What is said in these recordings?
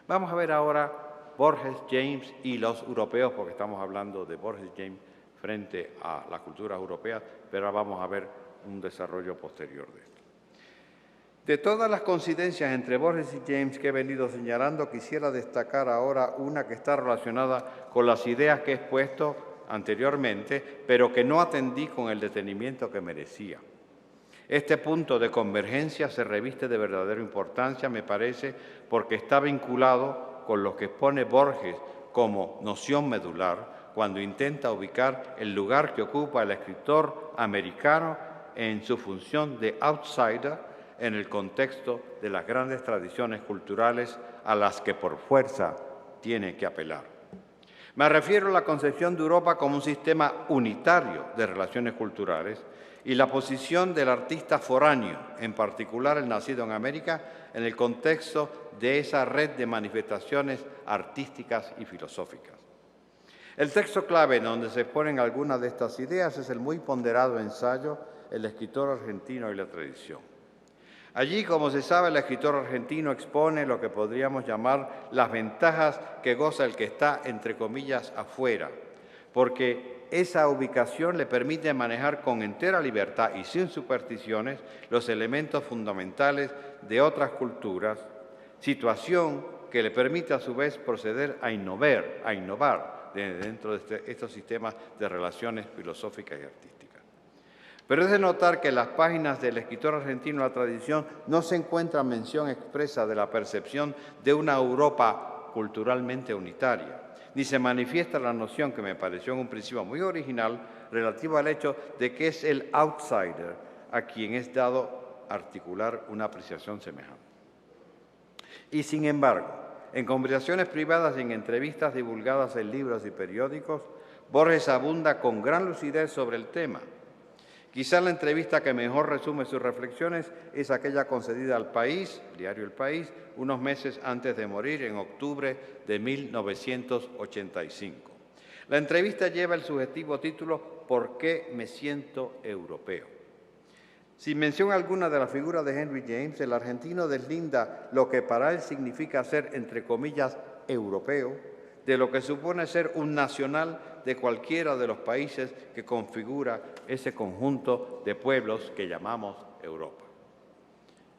Vamos a ver ahora Borges, James y los europeos, porque estamos hablando de Borges y James frente a las culturas europeas, pero ahora vamos a ver un desarrollo posterior de esto. De todas las coincidencias entre Borges y James que he venido señalando, quisiera destacar ahora una que está relacionada con las ideas que he expuesto anteriormente, pero que no atendí con el detenimiento que merecía. Este punto de convergencia se reviste de verdadera importancia, me parece, porque está vinculado con lo que expone Borges como noción medular cuando intenta ubicar el lugar que ocupa el escritor americano en su función de outsider en el contexto de las grandes tradiciones culturales a las que por fuerza tiene que apelar. Me refiero a la concepción de Europa como un sistema unitario de relaciones culturales y la posición del artista foráneo, en particular el nacido en América, en el contexto de esa red de manifestaciones artísticas y filosóficas. El texto clave en donde se exponen algunas de estas ideas es el muy ponderado ensayo El escritor argentino y la tradición. Allí, como se sabe, el escritor argentino expone lo que podríamos llamar las ventajas que goza el que está, entre comillas, afuera, porque esa ubicación le permite manejar con entera libertad y sin supersticiones los elementos fundamentales de otras culturas, situación que le permite a su vez proceder a innovar dentro de estos sistemas de relaciones filosóficas y artísticas. Pero es de notar que en las páginas del escritor argentino la tradición no se encuentra mención expresa de la percepción de una Europa culturalmente unitaria, ni se manifiesta la noción que me pareció en un principio muy original relativa al hecho de que es el outsider a quien es dado articular una apreciación semejante. Y sin embargo, en conversaciones privadas y en entrevistas divulgadas en libros y periódicos, Borges abunda con gran lucidez sobre el tema. Quizá la entrevista que mejor resume sus reflexiones es aquella concedida al País, diario El País, unos meses antes de morir, en octubre de 1985. La entrevista lleva el sugestivo título ¿Por qué me siento europeo? Sin mención alguna de la figura de Henry James, el argentino deslinda lo que para él significa ser, entre comillas, europeo, de lo que supone ser un nacional de cualquiera de los países que configura ese conjunto de pueblos que llamamos Europa.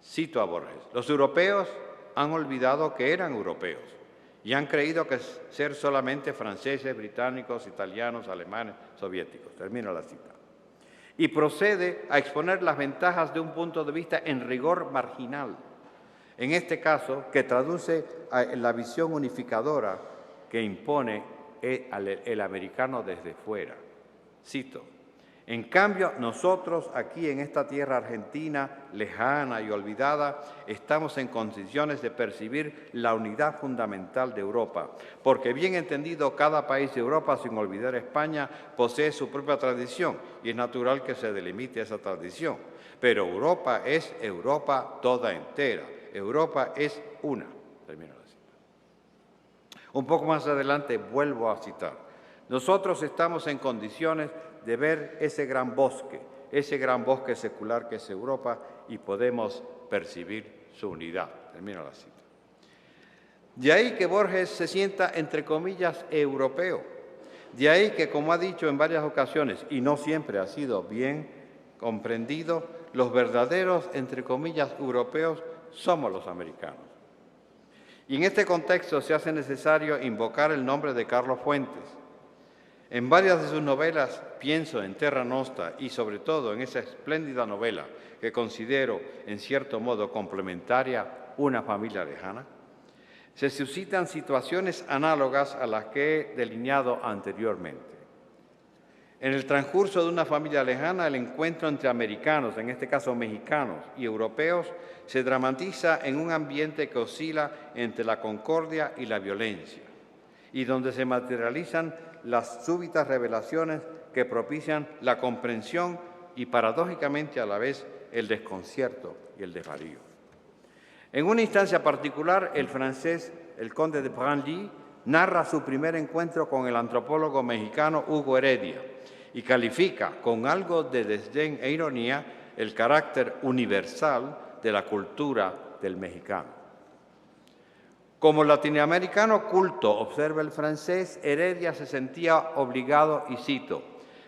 Cito a Borges: los europeos han olvidado que eran europeos y han creído que ser solamente franceses, británicos, italianos, alemanes, soviéticos. Termino la cita. Y procede a exponer las ventajas de un punto de vista en rigor marginal, en este caso que traduce la visión unificadora que impone el americano desde fuera. Cito: en cambio, nosotros aquí en esta tierra argentina, lejana y olvidada, estamos en condiciones de percibir la unidad fundamental de Europa, porque bien entendido, cada país de Europa, sin olvidar España, posee su propia tradición y es natural que se delimite esa tradición. Pero Europa es Europa toda entera. Europa es una. Termino la cita. Un poco más adelante vuelvo a citar: nosotros estamos en condiciones de ver ese gran bosque secular que es Europa y podemos percibir su unidad. Termino la cita. De ahí que Borges se sienta, entre comillas, europeo. De ahí que, como ha dicho en varias ocasiones, y no siempre ha sido bien comprendido, los verdaderos, entre comillas, europeos somos los americanos. Y en este contexto se hace necesario invocar el nombre de Carlos Fuentes. En varias de sus novelas, pienso en Terra Nostra y sobre todo en esa espléndida novela que considero en cierto modo complementaria, Una familia lejana, se suscitan situaciones análogas a las que he delineado anteriormente. En el transcurso de Una familia lejana, el encuentro entre americanos, en este caso mexicanos, y europeos, se dramatiza en un ambiente que oscila entre la concordia y la violencia, y donde se materializan las súbitas revelaciones que propician la comprensión y, paradójicamente a la vez, el desconcierto y el desvarío. En una instancia particular, el francés, el conde de Branly, narra su primer encuentro con el antropólogo mexicano Hugo Heredia y califica con algo de desdén e ironía el carácter universal de la cultura del mexicano. Como latinoamericano culto, observa el francés, Heredia se sentía obligado, y cito,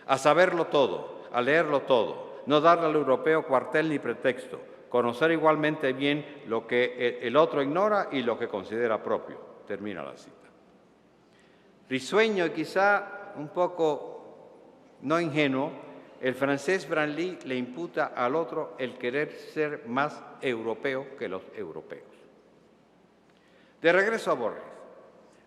a saberlo todo, a leerlo todo, no darle al europeo cuartel ni pretexto, conocer igualmente bien lo que el otro ignora y lo que considera propio. Termina la cita. Risueño y quizá un poco no ingenuo, el francés Branly le imputa al otro el querer ser más europeo que los europeos. De regreso a Borges,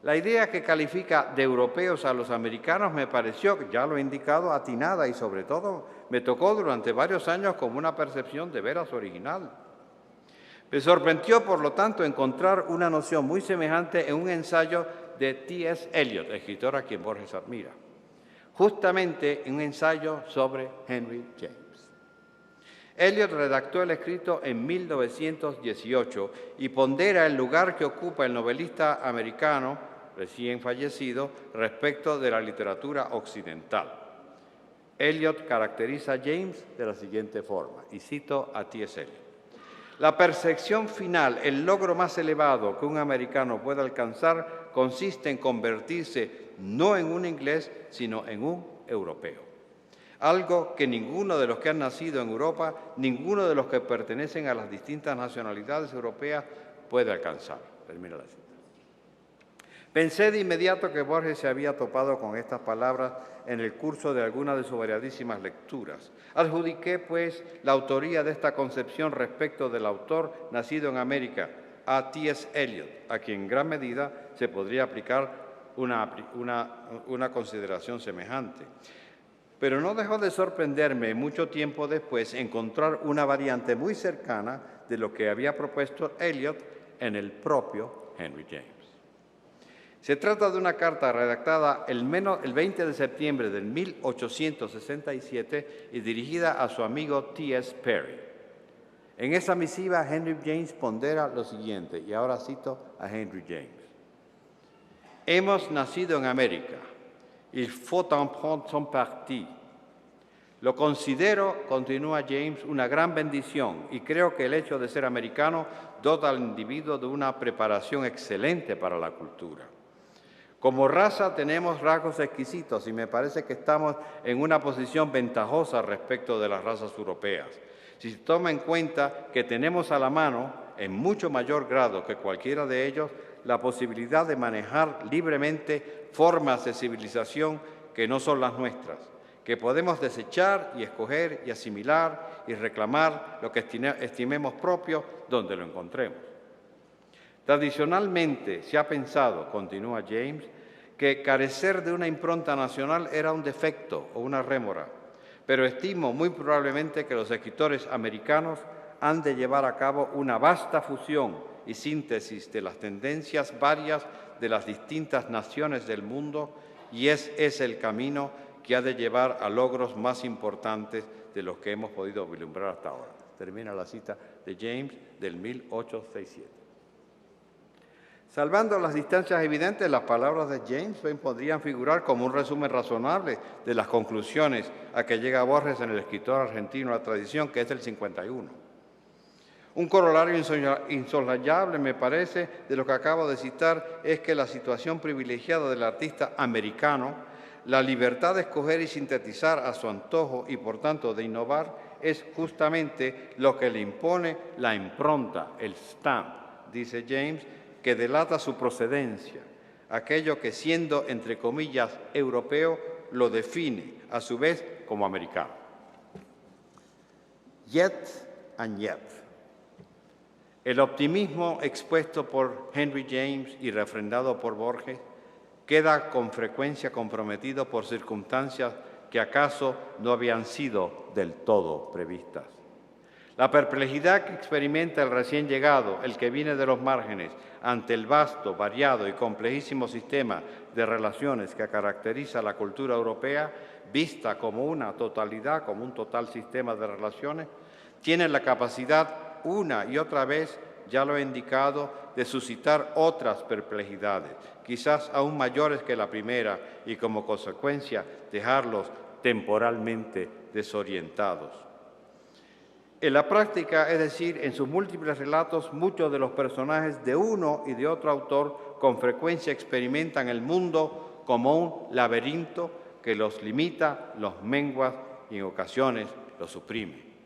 la idea que califica de europeos a los americanos me pareció, ya lo he indicado, atinada y sobre todo me tocó durante varios años como una percepción de veras original. Me sorprendió, por lo tanto, encontrar una noción muy semejante en un ensayo de T.S. Eliot, escritor a quien Borges admira, justamente en un ensayo sobre Henry James. Eliot redactó el escrito en 1918 y pondera el lugar que ocupa el novelista americano, recién fallecido, respecto de la literatura occidental. Eliot caracteriza a James de la siguiente forma, y cito a T.S. Eliot. La percepción final, el logro más elevado que un americano puede alcanzar, consiste en convertirse no en un inglés, sino en un europeo. Algo que ninguno de los que han nacido en Europa, ninguno de los que pertenecen a las distintas nacionalidades europeas puede alcanzar. Termina la cita. Pensé de inmediato que Borges se había topado con estas palabras en el curso de alguna de sus variadísimas lecturas. Adjudiqué, pues, la autoría de esta concepción respecto del autor nacido en América a T.S. Eliot, a quien en gran medida se podría aplicar una consideración semejante. Pero no dejó de sorprenderme mucho tiempo después encontrar una variante muy cercana de lo que había propuesto Eliot en el propio Henry James. Se trata de una carta redactada el 20 de septiembre de 1867 y dirigida a su amigo T.S. Perry. En esa misiva, Henry James pondera lo siguiente, y ahora cito a Henry James. Hemos nacido en América. Il faut en prendre son parti. Lo considero, continúa James, una gran bendición y creo que el hecho de ser americano dota al individuo de una preparación excelente para la cultura. Como raza tenemos rasgos exquisitos y me parece que estamos en una posición ventajosa respecto de las razas europeas. Si se toma en cuenta que tenemos a la mano, en mucho mayor grado que cualquiera de ellos, la posibilidad de manejar libremente formas de civilización que no son las nuestras, que podemos desechar y escoger y asimilar y reclamar lo que estimemos propio donde lo encontremos. Tradicionalmente se ha pensado, continúa James, que carecer de una impronta nacional era un defecto o una rémora, pero estimo muy probablemente que los escritores americanos han de llevar a cabo una vasta fusión y síntesis de las tendencias varias de las distintas naciones del mundo y es el camino que ha de llevar a logros más importantes de los que hemos podido vislumbrar hasta ahora. Termina la cita de James del 1867. Salvando las distancias evidentes, las palabras de James podrían figurar como un resumen razonable de las conclusiones a que llega Borges en el escritor argentino La tradición, que es del 51. Un corolario insoslayable, me parece, de lo que acabo de citar es que la situación privilegiada del artista americano, la libertad de escoger y sintetizar a su antojo y, por tanto, de innovar, es justamente lo que le impone la impronta, el stamp, dice James, que delata su procedencia, aquello que, siendo, entre comillas, europeo, lo define, a su vez, como americano. Yet and yet. El optimismo expuesto por Henry James y refrendado por Borges queda con frecuencia comprometido por circunstancias que acaso no habían sido del todo previstas. La perplejidad que experimenta el recién llegado, el que viene de los márgenes, ante el vasto, variado y complejísimo sistema de relaciones que caracteriza la cultura europea, vista como una totalidad, como un total sistema de relaciones, tiene la capacidad una y otra vez, ya lo he indicado, de suscitar otras perplejidades, quizás aún mayores que la primera y como consecuencia dejarlos temporalmente desorientados. En la práctica, es decir, en sus múltiples relatos, muchos de los personajes de uno y de otro autor con frecuencia experimentan el mundo como un laberinto que los limita, los mengua y en ocasiones los suprime.